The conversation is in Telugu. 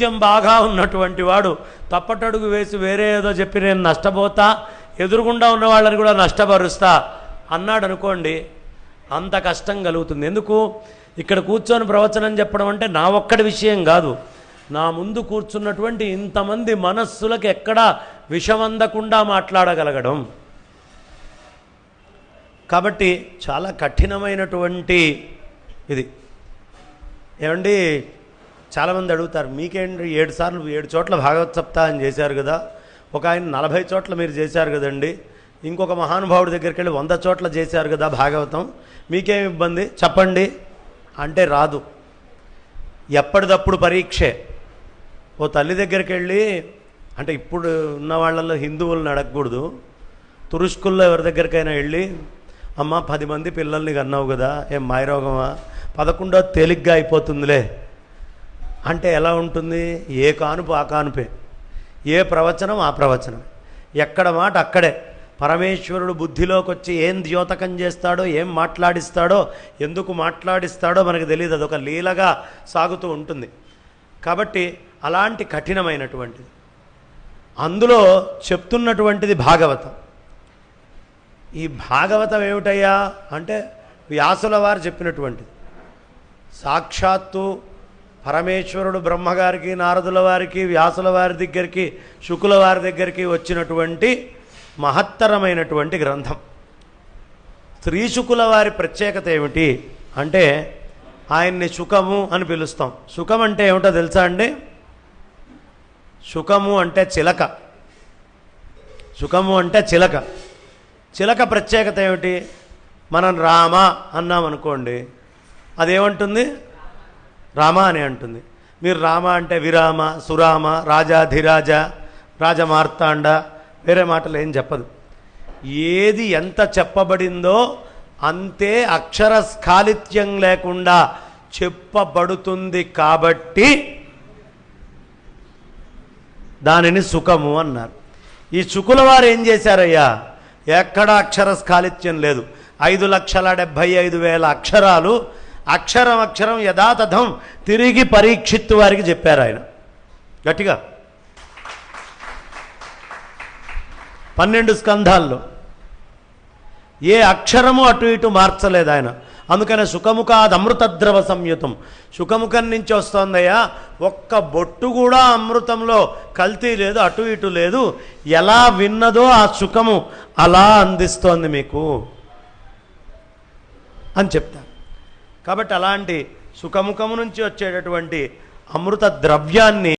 కొంచెం బాగా ఉన్నటువంటి వాడు తప్పటడుగు వేసి వేరే ఏదో చెప్పి నేను నష్టపోతా, ఎదురుగుండా ఉన్న వాళ్ళని కూడా నష్టపరుస్తా అన్నాడు అనుకోండి, అంత కష్టం కలుగుతుంది. ఎందుకు? ఇక్కడ కూర్చొని ప్రవచనం చెప్పడం అంటే నా ఒక్కడి విషయం కాదు, నా ముందు కూర్చున్నటువంటి ఇంతమంది మనస్సులకు ఎక్కడా విషమందకుండా మాట్లాడగలగడం. కాబట్టి చాలా కఠినమైనటువంటి ఇది. ఏమండి, చాలామంది అడుగుతారు, మీకేంటి 7 సార్లు 7 చోట్ల భాగవత సప్తాహం చేశారు కదా, ఒక ఆయన 40 చోట్ల మీరు చేశారు కదండి, ఇంకొక మహానుభావుడి దగ్గరికి వెళ్ళి 100 చోట్ల చేశారు కదా భాగవతం, మీకేం ఇబ్బంది చెప్పండి అంటే రాదు. ఎప్పటిదప్పుడు పరీక్షే. ఓ తల్లి దగ్గరికి వెళ్ళి, అంటే ఇప్పుడు ఉన్న వాళ్ళల్లో హిందువులను అడగకూడదు, తురుష్కుల్లో ఎవరి దగ్గరికైనా వెళ్ళి, అమ్మ 10 మంది పిల్లల్ని కన్నావు కదా, ఏం మాయరోగమా, 11వ తేలిగ్గా అయిపోతుందిలే అంటే ఎలా ఉంటుంది? ఏ కానుపు ఆ కానుపే, ఏ ప్రవచనం ఆ ప్రవచనం, ఎక్కడ మాట అక్కడే. పరమేశ్వరుడు బుద్ధిలోకి వచ్చి ఏం ద్యోతకం చేస్తాడో, ఏం మాట్లాడిస్తాడో, ఎందుకు మాట్లాడిస్తాడో మనకు తెలియదు, అదొక లీలగా సాగుతూ ఉంటుంది. కాబట్టి అలాంటి కఠినమైనటువంటిది అందులో చెప్తున్నటువంటిది భాగవతం. ఈ భాగవతం ఏమిటయ్యా అంటే వ్యాసుల వారు చెప్పినటువంటిది. సాక్షాత్తు పరమేశ్వరుడు బ్రహ్మగారికి, నారదుల వారికి, వ్యాసుల వారి దగ్గరికి, శుకుల వారి దగ్గరికి వచ్చినటువంటి మహత్తరమైనటువంటి గ్రంథం. శ్రీశుకుల వారి ప్రత్యేకత ఏమిటి అంటే ఆయన్ని శుకము అని పిలుస్తాం. శుకం అంటే ఏమిటో తెలుసా అండి? శుకము అంటే చిలక. శుకము అంటే చిలక. చిలక ప్రత్యేకత ఏమిటి? మనం రామ అన్నామనుకోండి, అదేమంటుంది? రామ అని అంటుంది. మీరు రామ అంటే విరామ, సురామ, రాజాధిరాజ, రాజమార్తాండ, వేరే మాటలు ఏం చెప్పదు. ఏది ఎంత చెప్పబడిందో అంతే అక్షర స్ఖాళిత్యం లేకుండా చెప్పబడుతుంది. కాబట్టి దానిని సుఖము అన్నారు. ఈ శుకుల వారు ఏం చేశారయ్యా? ఎక్కడా అక్షర స్ఖాళిత్యం లేదు. 5,75,000 అక్షరాలు అక్షరం అక్షరం యథాతథం తిరిగి పరీక్షిత్తు వారికి చెప్పారు ఆయన గట్టిగా. 12 స్కంధాల్లో ఏ అక్షరము అటు ఇటు మార్చలేదు ఆయన. అందుకనే సుఖముఖాద్ అమృతద్రవ సంయుతం, సుఖముఖం నుంచి వస్తోందయ్యా, ఒక్క బొట్టు కూడా అమృతంలో కల్తీ లేదు, అటు ఇటు లేదు. ఎలా విన్నదో ఆ సుఖము అలా అందిస్తోంది మీకు అని చెప్తారు. కాబట్టి అలాంటి సుఖముఖము నుంచి వచ్చేటటువంటి అమృత ద్రవ్యాన్ని